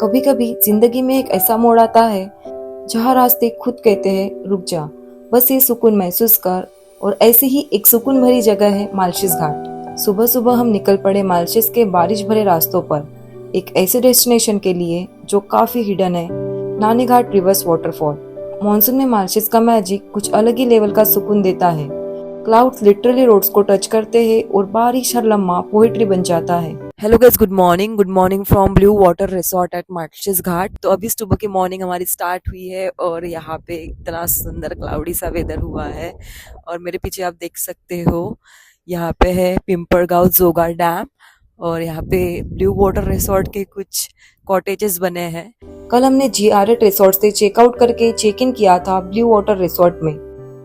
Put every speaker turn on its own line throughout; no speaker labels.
कभी कभी जिंदगी में एक ऐसा मोड़ आता है जहाँ रास्ते खुद कहते हैं रुक जा, बस ये सुकून महसूस कर। और ऐसे ही एक सुकून भरी जगह है मालशेज घाट। सुबह सुबह हम निकल पड़े मालशेज के बारिश भरे रास्तों पर, एक ऐसे डेस्टिनेशन के लिए जो काफी हिडन है, नानी घाट रिवर्स वाटरफॉल। मॉनसून में मालशेज का मैजिक कुछ अलग ही लेवल का सुकून देता है। क्लाउड्स लिटरली रोड्स को टच करते हैं और बारिश हर लम्हा पोएट्री बन जाता है। Hello guys, good morning from Blue Water Resort at Malshej Ghat. तो अभी सुबह की मॉर्निंग हमारी स्टार्ट हुई है और यहाँ पे इतना सुंदर क्लाउडी सा वेदर हुआ है। और मेरे पीछे आप देख सकते हो, यहाँ पे है पिंपरगांव जोगा डैम और यहाँ पे ब्लू वाटर रिसोर्ट के कुछ कॉटेजेस बने हैं। कल हमने GRET रिसोर्ट से चेकआउट करके चेक इन किया था ब्लू वाटर रिसोर्ट में,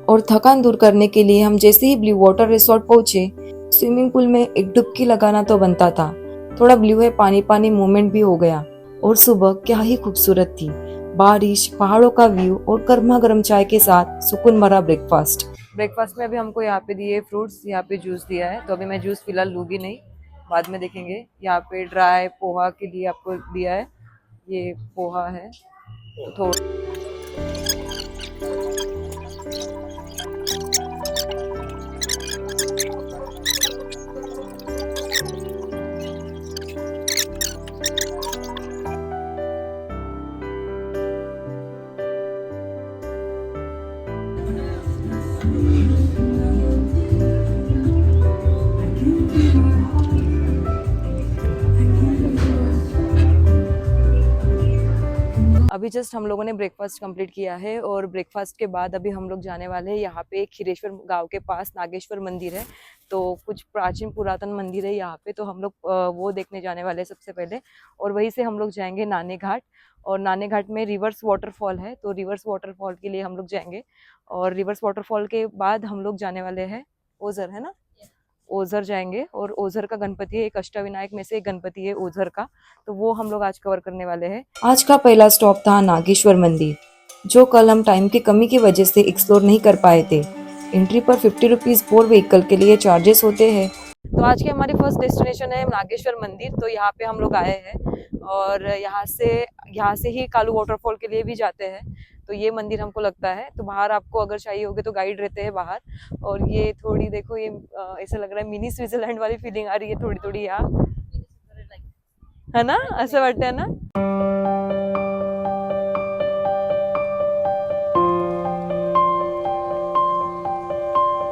और थकान दूर करने के लिए हम जैसे ही ब्लू वाटर रिसोर्ट पहुंचे, स्विमिंग पूल में एक डुबकी लगाना तो बनता था। थोड़ा ब्लू है पानी पानी मूवमेंट भी हो गया। और सुबह क्या ही खूबसूरत थी, बारिश, पहाड़ों का व्यू और गर्मा गर्म चाय के साथ सुकून भरा ब्रेकफास्ट में अभी हमको यहाँ पे दिए फ्रूट्स, यहाँ पे जूस दिया है। तो अभी मैं जूस फिलहाल लूंगी नहीं, बाद में देखेंगे। यहाँ पे ड्राई पोहा के लिए आपको दिया है, ये पोहा है। तो अभी जस्ट हम लोगों ने ब्रेकफास्ट कंप्लीट किया है और ब्रेकफास्ट के बाद अभी हम लोग जाने वाले हैं यहाँ पे खीरेश्वर गांव के पास नागेश्वर मंदिर है। तो कुछ प्राचीन पुरातन मंदिर है यहाँ पे, तो हम लोग वो देखने जाने वाले हैं सबसे पहले। और वहीं से हम लोग जाएंगे नानी घाट, और नानी घाट में रिवर्स वाटरफॉल है, तो रिवर्स वाटरफॉल के लिए हम लोग जाएंगे। और रिवर्स वाटरफॉल के बाद हम लोग जाने वाले हैं ओझर, है ना, ओझर जाएंगे। और ओझर का गणपति है, एक अष्टविनायक में से एक गणपति है ओझर का, तो वो हम लोग आज कवर करने वाले हैं। आज का पहला स्टॉप था नागेश्वर मंदिर, जो कल हम टाइम की कमी की वजह से एक्सप्लोर नहीं कर पाए थे। एंट्री पर 50 रुपीज पर व्हीकल के लिए चार्जेस होते हैं। तो आज की हमारी फर्स्ट डेस्टिनेशन है नागेश्वर मंदिर। तो यहाँ पे हम लोग आए हैं और यहाँ से ही कालू वाटरफॉल के लिए भी जाते हैं। तो ये मंदिर हमको लगता है, तो बाहर आपको अगर चाहिए होगे तो गाइड रहते हैं बाहर। और ये थोड़ी देखो, ये ऐसा लग रहा है मिनी स्विट्जरलैंड वाली फीलिंग आ रही है थोड़ी थोड़ी यहाँ, है ना, ऐसा वाटता है ना।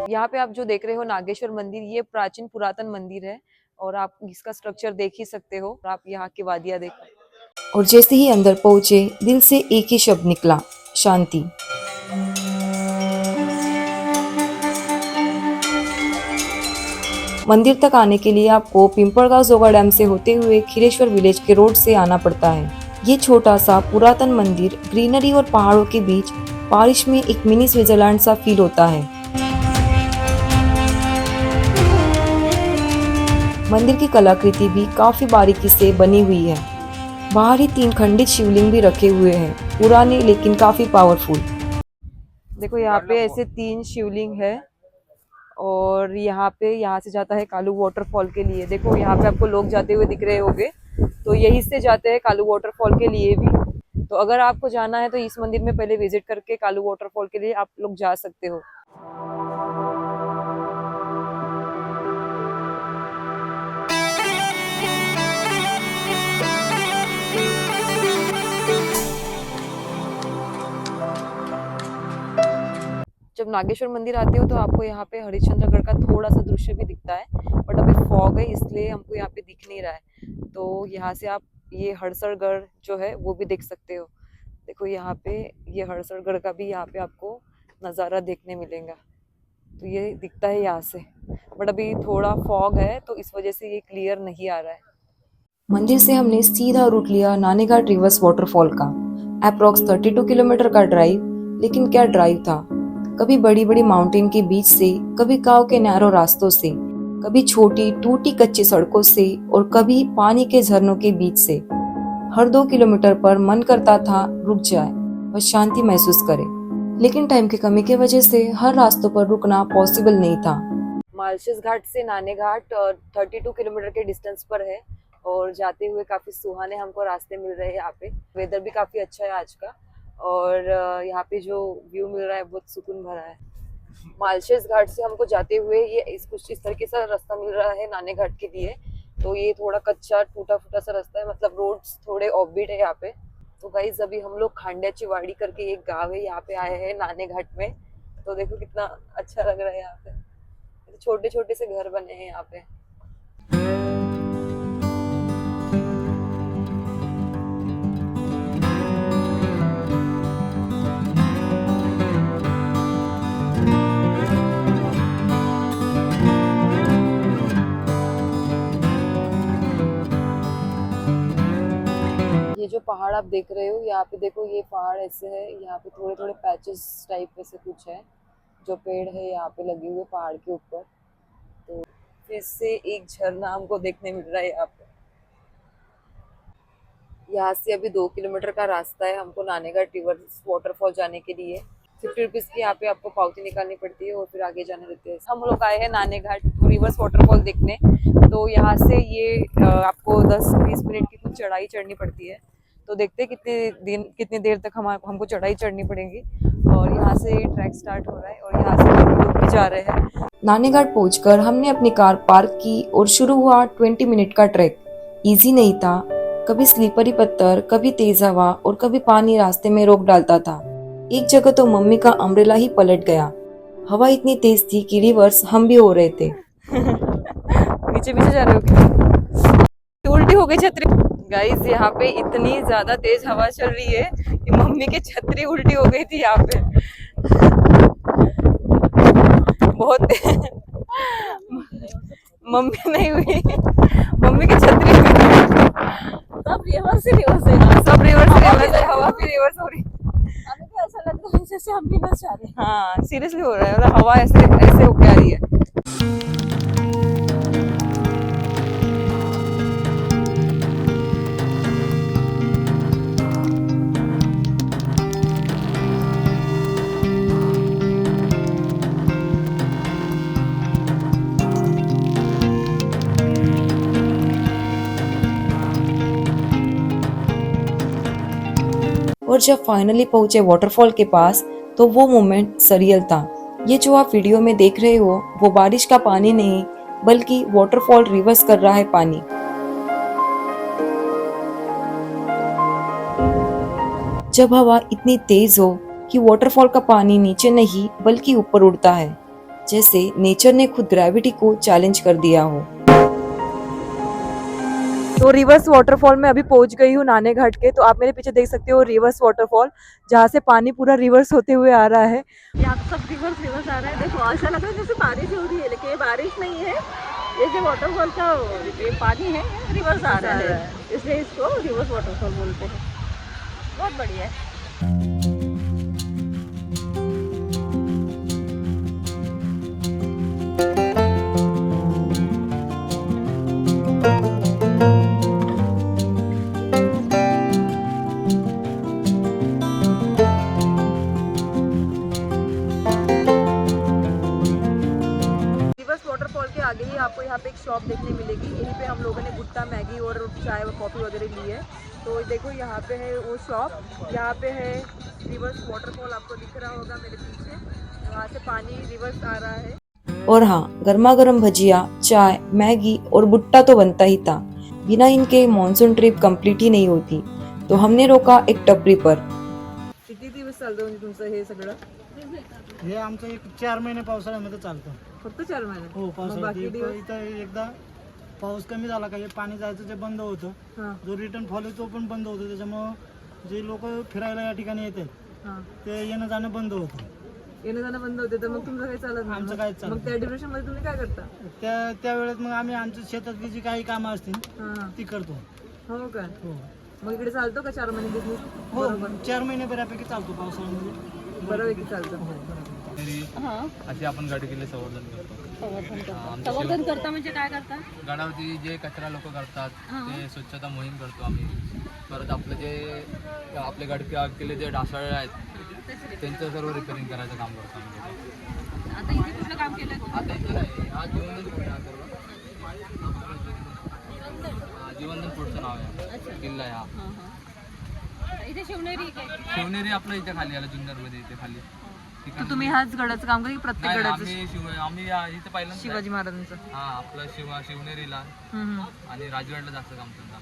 यहाँ पे आप जो देख रहे हो नागेश्वर मंदिर, ये प्राचीन पुरातन मंदिर है और आप इसका स्ट्रक्चर देख ही सकते हो। आप यहाँ की वादियाँ देखो। और जैसे ही अंदर पहुंचे, दिल से एक ही शब्द निकला, शांति। मंदिर तक आने के लिए आपको पिंपरगांव जोगा डैम से होते हुए खीरेश्वर विलेज के रोड से आना पड़ता है। ये छोटा सा पुरातन मंदिर ग्रीनरी और पहाड़ों के बीच बारिश में एक मिनी स्विट्जरलैंड सा फील होता है। मंदिर की कलाकृति भी काफी बारीकी से बनी हुई है। बाहर ही 3 खंडित शिवलिंग भी रखे हुए हैं, पुराने लेकिन काफी पावरफुल। देखो यहाँ पे ऐसे 3 शिवलिंग है और यहाँ से जाता है कालू वाटरफॉल के लिए। देखो यहाँ पे आपको लोग जाते हुए दिख रहे होंगे, तो यहीं से जाते हैं कालू वाटरफॉल के लिए भी। तो अगर आपको जाना है तो इस मंदिर में पहले विजिट करके कालू वाटरफॉल के लिए आप लोग जा सकते हो। जब नागेश्वर मंदिर आते हो तो आपको यहाँ पे हरिश्चंद्रगढ़ का थोड़ा सा दृश्य भी दिखता है, बट अभी फॉग है इसलिए हमको यहाँ पे दिख नहीं रहा है। तो यहाँ से आप ये हड़सरगढ़ जो है वो भी देख सकते हो। देखो यहाँ पे ये हड़सरगढ़ का भी यहाँ पे आपको नज़ारा देखने मिलेगा। तो ये दिखता है यहाँ से, बट अभी थोड़ा फॉग है तो इस वजह से ये क्लियर नहीं आ रहा है। मंदिर से हमने सीधा रूट लिया नानी घाट रिवर्स वाटरफॉल का। अप्रोक्स 32 किलोमीटर का ड्राइव, लेकिन क्या ड्राइव था। कभी बड़ी बड़ी माउंटेन के बीच से, कभी गांव के नैरो रास्तों से, कभी छोटी टूटी कच्ची सड़कों से और कभी पानी के झरनों के बीच से। हर 2 किलोमीटर पर मन करता था रुक जाए, बस शांति महसूस करे। लेकिन टाइम की कमी की वजह से हर रास्तों पर रुकना पॉसिबल नहीं था। मालशेज घाट से नानी घाट 32 किलोमीटर के डिस्टेंस पर है और जाते हुए काफ़ी सुहाने हमको रास्ते मिल रहे हैं। यहाँ पे वेदर भी काफ़ी अच्छा है आज का, और यहाँ पे जो व्यू मिल रहा है बहुत सुकून भरा है। मालशेज घाट से हमको जाते हुए ये कुछ इस तरीके से रास्ता मिल रहा है नाने घाट के लिए। तो ये थोड़ा कच्चा टूटा फूटा सा रास्ता है, मतलब रोड्स थोड़े ऑफबीट है यहाँ पे। तो गाइस अभी हम लोग खांड्याची वाड़ी करके एक गांव है, यहाँ पे आए हैं नाने घाट में। तो देखो कितना अच्छा लग रहा है यहाँ पे, छोटे छोटे से घर बने हैं यहाँ पे। ये जो पहाड़ आप देख रहे हो, यहाँ पे देखो ये पहाड़ ऐसे है, यहाँ पे थोड़े थोड़े पैचेस टाइप ऐसे कुछ है जो पेड़ है यहाँ पे लगे हुए पहाड़ के ऊपर। तो फिर से एक झरना हमको देखने मिल रहा है यहाँ पे। यहाँ से अभी 2 किलोमीटर का रास्ता है हमको नानेघाट रिवर वाटरफॉल जाने के लिए। 50 रुपीज की यहाँ पे आपको पावती निकालनी पड़ती है और फिर आगे जाने देते हैं। हम लोग आए हैं नानेघाट रिवर्स वाटरफॉल देखने। तो यहाँ से ये आपको 10-20 मिनट की कुछ चढ़ाई चढ़नी पड़ती है। तो देखते हैं कितनी देर तक हमको चढ़ाई चढ़नी पड़ेगी। और यहाँ से ट्रैक स्टार्ट हो रहा है और यहाँ से हम लोग भी जा रहे हैं। नानेघाट पहुंचकर हमने अपनी कार पार्क की और शुरू हुआ 20 मिनट का ट्रैक। इजी नहीं था, कभी स्लीपरी पत्थर, कभी तेज हवा और कभी पानी रास्ते में रोक डालता था। एक जगह तो मम्मी का अम्ब्रेला ही पलट गया। हवा इतनी तेज थी कि रिवर्स हम भी हो रहे थे। पीछे पीछे जा रहे हो क्या? उल्टी हो गई छतरी। गाइस यहाँ पे इतनी ज्यादा तेज हवा चल रही है कि मम्मी की छतरी उल्टी हो गई थी यहाँ पे। बहुत मम्मी नहीं हुई, मम्मी की छतरी हुई।
सब रिवर्स ही रिवर्स है,
सब रिवर्स रिवर्स है, हवा भी रिवर्स हो रही।
हमें तो ऐसा लग रहा है जैसे हम भी बस जा रहे हैं।
हाँ सीरियसली हो रहा है, मतलब हवा ऐसे ऐसे होके आ रही है। और जब फाइनली पहुंचे वाटरफॉल के पास तो वो मोमेंट सरियल था। ये जो आप वीडियो में देख रहे हो वो बारिश का पानी नहीं बल्कि वाटरफॉल रिवर्स कर रहा है पानी। जब हवा इतनी तेज हो कि वाटरफॉल का पानी नीचे नहीं बल्कि ऊपर उड़ता है, जैसे नेचर ने खुद ग्रेविटी को चैलेंज कर दिया हो। तो रिवर्स वाटरफॉल में अभी पहुंच गई हूँ नानेघाट के। तो आप मेरे पीछे देख सकते हो रिवर्स वाटरफॉल, जहाँ से पानी पूरा रिवर्स होते हुए आ रहा है।
यहाँ तो सब रिवर्स रिवर्स आ रहा है। देखो ऐसा लग रहा है जैसे बारिश हो रही है, लेकिन ये बारिश नहीं है, ये जो वाटरफॉल का ये पानी है रिवर्स आ रहा है, इसलिए इसको रिवर्स वाटरफॉल बोलते हैं। बहुत बढ़िया है।
आगे ही आपको यहाँ पे एक शॉप देखने मिलेगी। यहीं पे हम लोगों ने भुट्टा, मैगी और चाय व कॉफ़ी वगैरह ली है। तो देखो यहाँ पे है वो शॉप, यहाँ पे है रिवर्स वाटरफॉल, आपको दिख रहा होगा मेरे पीछे, वहाँ से पानी रिवर्स आ रहा है। और हाँ, गर्मा गर्म भजिया, चाय, मैगी और भुट्टा तो बनता ही था। बिना इनके मॉनसून ट्रिप कंप्लीट ही नहीं होती। तो हमने रोका एक टपरी पर। किती दिवस चालतं म्हणजे तुमचं हे सगळं?
हे आमचं एक 4 महिने पावसाळ्यामध्ये चालतं.
फक्त 4 महिने?
हो
बाकी
पावसाळ्यात
दिवस?
इथं एकदा पाऊस कमी झाला का हे पाणी जायचं जे बंद होतं,
हां
जो रिटर्न फॉल तो पण बंद होतो. त्याच्यामुळं जे लोक फिरायला या ठिकाणी येतात
हां
ते येणं जाणं बंद होतं.
येणं जाणं बंद होते, तर मग तुमचं काही चालत नाही?
आमचं काहीच चालत
मग त्या ड्युरेशन मध्ये तुम्ही काय करता?
त्यावेळेस मग आम्ही आमच्या शेतातली जी काही कामं असतील
हां
ती करतो.
हो काय?
हो
मग इकडे चालतो का 4 महिने बिझनेस?
हो 4 महिने बऱ्यापैकी चालतो पावसाळ्यामध्ये.
बऱ्यापैकी चालतं.
असे आपण गड किल्ले संवर्धन करतो.
संवर्धन करता म्हणजे काय करता?
गडावरती जे कचरा लोक करतात ते स्वच्छता मोहीम करतो आम्ही. परत आपलं जे आपले गड किल्ले जे ढासळले आहेत त्यांचं सर्व रिपेअरिंग करायचं काम करतो आम्ही.
आता इथे कुठलं काम केलं?
आता इथे नाही, आज जेवणच जीवनदान पुढचं नाव आहे
अच्छा.
किल्ला आहे हा.
हां हां. इथे शिवनेरी काय
शिवनेरी आपलं इथे खाली आलं जुन्नरमध्ये इथे खाली.
तर तुम्ही ह्याच गडाचं काम करा की प्रत्येक
नाही,
गडाचं
आम्ही इथे पहिल्यांदा
शिवाजी महाराजांचं?
हा आपलं शिवनेरीला आणि राजगडला जास्त काम करतो.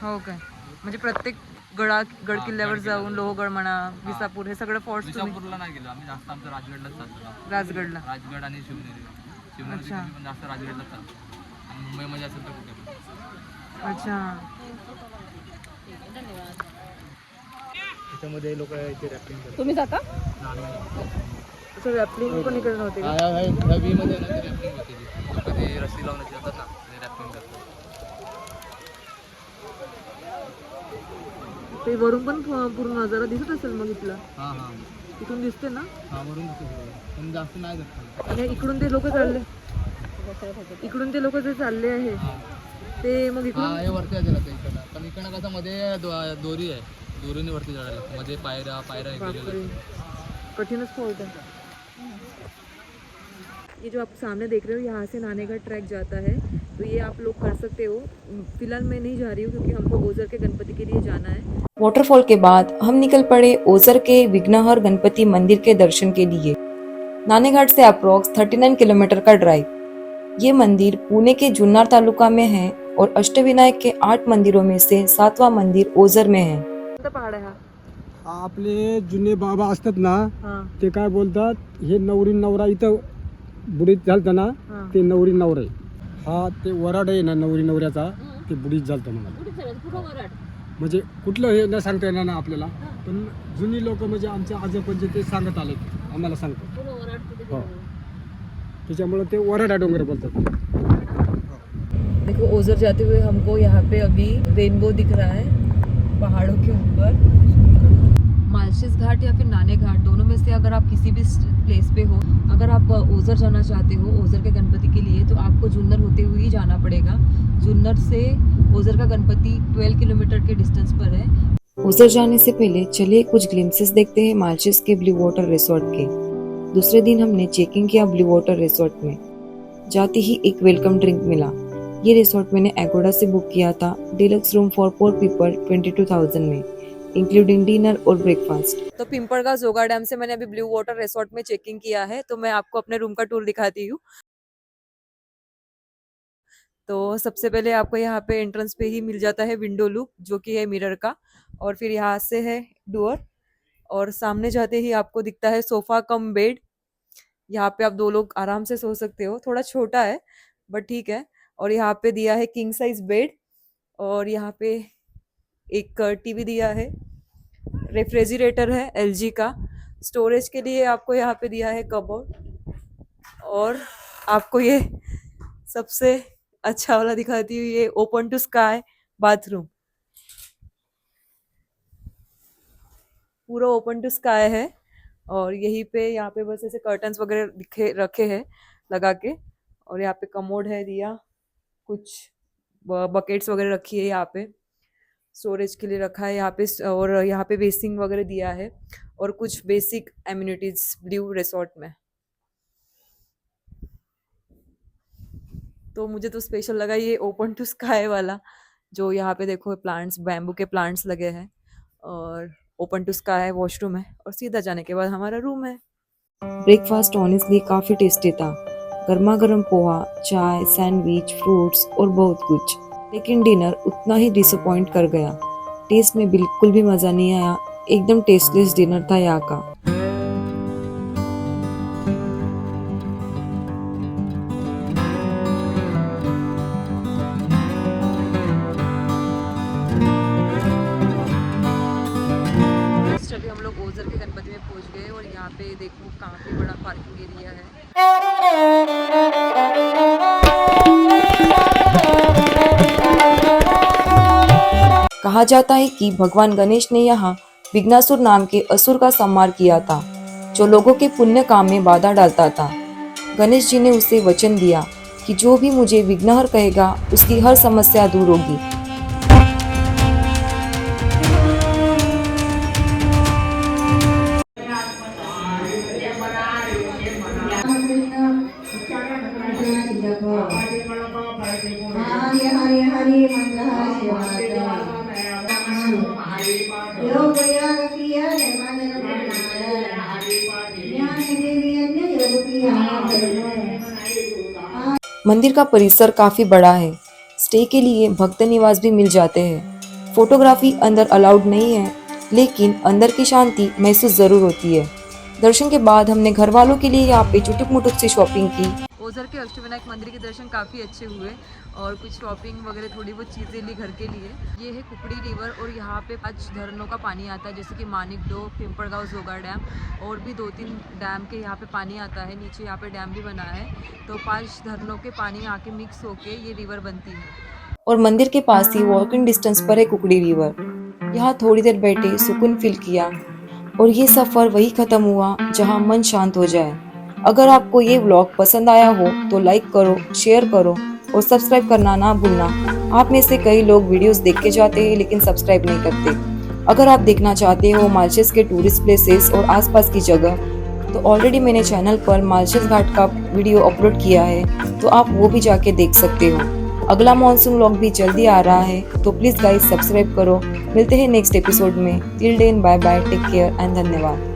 हो काय, म्हणजे प्रत्येक गड किल्ल्यावर जाऊन लोहगड म्हणा, विसापूर, हे सगळं फोर्ट्स तुम्ही?
विजापूरला नाही गेलो आम्ही, जास्त आमचं राजगडलाच चालतो.
राजगडला?
राजगड आणि शिवनेरी पण जास्त राजगडलाच चालतो आणि मुंबईमध्ये असेल तर कुठे पण.
अच्छा.
त्याच्यामध्ये लोक इथे रॅपिंग करतात.
तुम्ही जाता?
असं रॅपलिंग पण इकडे नव्हते का?
नदीमध्ये ना ते रॅपिंग होते ती. कधी रस्सी लावून जातात ना ते रॅपिंग करतात.
ते वरून पण पूर्ण नजारा दिसत असेल मग इथला?
हां हां
इथून दिसते ना?
हां वरून पण जास्त नाही जात.
आणि इकडून ते लोक चालले, इकडून ते लोक जे चालले आहे ते मग इकडून?
हां हे वरती आहे ते इकडं, पण इकडं कसं मध्ये दोरी आहे, दोरीने वरती चढायला, मध्ये पायऱ्या हे केलेलं
बापरे,
आहे.
कठिनच फोर्ट है। ये जो आप सामने देख रहे हो, यहाँ से नानेगढ़ ट्रैक जाता है, तो ये आप लोग कर सकते हो। फिलहाल मैं नहीं जा रही हूँ क्योंकि हमको ओझर के गणपति के लिए जाना है। वाटरफॉल के बाद हम निकल पड़े ओझर के विघ्नहर गणपति मंदिर के दर्शन के लिए। नानेघाट से अप्रोक्स 39 किलोमीटर का ड्राइव। ये मंदिर पुणे के जुन्नर तालुका में है और अष्टविनायक के 8 मंदिरों में से 7वां मंदिर ओझर में है।
पहाड आहे हा? आपले जुने बाबा असतात ना, ते काय बोलतात, हे नवरी नवरा इथं बुडीत झालतं ना, ते नवरी नवरा आहे. हा ते वराड आहे ना नवरी नवऱ्याचा, ते बुडीत झालतं म्हणाला. म्हणजे कुठलं हे न सांगता येणार ना आपल्याला, पण जुनी लोक म्हणजे आमच्या आजोबांचे ते सांगत आले, आम्हाला सांगतात. हो, त्याच्यामुळे ते वराडा डोंगर बोलतात.
देखो ओझर जाते हुए हमको यहाँ पे अभी रेनबो दिख रहा है पहाड़ों के ऊपर। मालशेज घाट या फिर नाने घाट, दोनों में से अगर आप किसी भी प्लेस पे हो, अगर आप ओझर जाना चाहते हो ओझर के गणपति के लिए, तो आपको जुन्नर होते हुए ही जाना पड़ेगा। जुन्नर से ओझर का गणपति 12 किलोमीटर के डिस्टेंस पर है। ओझर जाने से पहले चलिए कुछ ग्लिम्सेस देखते हैं मालशेज के ब्लू वाटर रिसोर्ट के। दूसरे दिन हमने चेकिंग किया ब्लू वाटर रिसोर्ट में। जाते ही एक वेलकम ड्रिंक मिला। ये रिसोर्ट मैंने एगोडा से बुक किया था, डिलक्स रूम फॉर 4 पीपल 22,000 में, इंक्लूडिंग डिनर और ब्रेकफास्ट। तो पिंपळगाव जोगा डैम से मैंने अभी ब्लू वाटर रिसोर्ट में चेकिंग किया है, तो मैं आपको अपने रूम का टूर दिखाती हूँ। तो सबसे पहले आपको यहाँ पे एंट्रेंस पे ही मिल जाता है विंडो लूक, जो कि है मिरर का, और फिर यहाँ से है डोर, और सामने जाते ही आपको दिखता है सोफा कम बेड। यहाँ पे आप 2 लोग आराम से सो सकते हो, थोड़ा छोटा है बट ठीक है। और यहाँ पे दिया है किंग साइज बेड, और यहाँ पे एक टीवी दिया है, रेफ्रिजरेटर है एलजी का। स्टोरेज के लिए आपको यहाँ पे दिया है कबोर्ड, और आपको ये सबसे अच्छा वाला दिखाती हूँ, ये ओपन टू स्काई बाथरूम, पूरा ओपन टू स्काई है। और यहीं पे यहाँ पे बस ऐसे कर्टन्स वगैरह रखे हैं लगा के, और यहाँ पे कमोड है दिया, कुछ बकेट्स वगैरह रखी है यहाँ पे, स्टोरेज के लिए रखा है यहाँ पे, और यहाँ पे बेसिंग वगैरह दिया है, और कुछ बेसिक एम्यूनिटीज ब्लू रिसोर्ट में। तो मुझे तो स्पेशल लगा ये ओपन टू स्काई वाला, जो यहाँ पे देखो प्लांट्स, बैम्बू के प्लांट्स लगे हैं, और ओपन टू स्काई वॉशरूम है, और सीधा जाने के बाद हमारा रूम है। ब्रेकफास्ट ऑनेस्टली काफ़ी टेस्टी था, गर्मा गर्म पोहा, चाय, सैंडविच, फ्रूट्स और बहुत कुछ। लेकिन डिनर उतना ही डिसअपॉइंट कर गया। टेस्ट में बिल्कुल भी मज़ा नहीं आया, एकदम टेस्टलेस डिनर था यहाँ का। अभी हम लोग ओझर के गणपति में पहुंच गए, और यहाँ पे देखो काफी बड़ा पार्किंग एरिया है। कहा जाता है कि भगवान गणेश ने यहाँ विघ्नासुर नाम के असुर का संहार किया था, जो लोगों के पुण्य काम में बाधा डालता था। गणेश जी ने उसे वचन दिया कि जो भी मुझे विघ्नहर कहेगा उसकी हर समस्या दूर होगी।
हरे हरे हरे मंगल
मंदिर का परिसर काफी बड़ा है। स्टे के लिए भक्त निवास भी मिल जाते हैं। फोटोग्राफी अंदर अलाउड नहीं है, लेकिन अंदर की शांति महसूस जरूर होती है। दर्शन के बाद हमने घर वालों के लिए यहाँ पे चुटुक मुटुक सी शॉपिंग की।
ओझर के अष्टविनायक मंदिर के दर्शन काफ़ी अच्छे हुए और कुछ शॉपिंग वगैरह थोड़ी बहुत चीज़ें ली घर के लिए। ये है कुकड़ी रिवर और यहाँ पे 5 झरनों का पानी आता है, जैसे कि मानिकडो, पिंपड़गांव जोगा डैम और भी 2-3 डैम के यहाँ पे पानी आता है। नीचे यहाँ पे डैम भी बना है, तो 5 झरनों के पानी आके मिक्स होके ये रिवर बनती है।
और मंदिर के पास ही वॉकिंग डिस्टेंस पर है कुकड़ी रिवर। यहाँ थोड़ी देर बैठे सुकून फील किया और ये सफ़र वही ख़त्म हुआ जहाँ मन शांत हो जाए। अगर आपको ये व्लॉग पसंद आया हो तो लाइक करो, शेयर करो और सब्सक्राइब करना ना भूलना। आप में से कई लोग वीडियोस देख के जाते हैं लेकिन सब्सक्राइब नहीं करते। अगर आप देखना चाहते हो मालशेज के टूरिस्ट प्लेसेस और आसपास की जगह, तो ऑलरेडी मैंने चैनल पर मालशेज घाट का वीडियो अपलोड किया है, तो आप वो भी जाके देख सकते हो। अगला मॉनसून व्लॉग भी जल्दी आ रहा है, तो प्लीज़ गाइस सब्सक्राइब करो। मिलते हैं नेक्स्ट एपिसोड में। Till then bye bye, take care and धन्यवाद।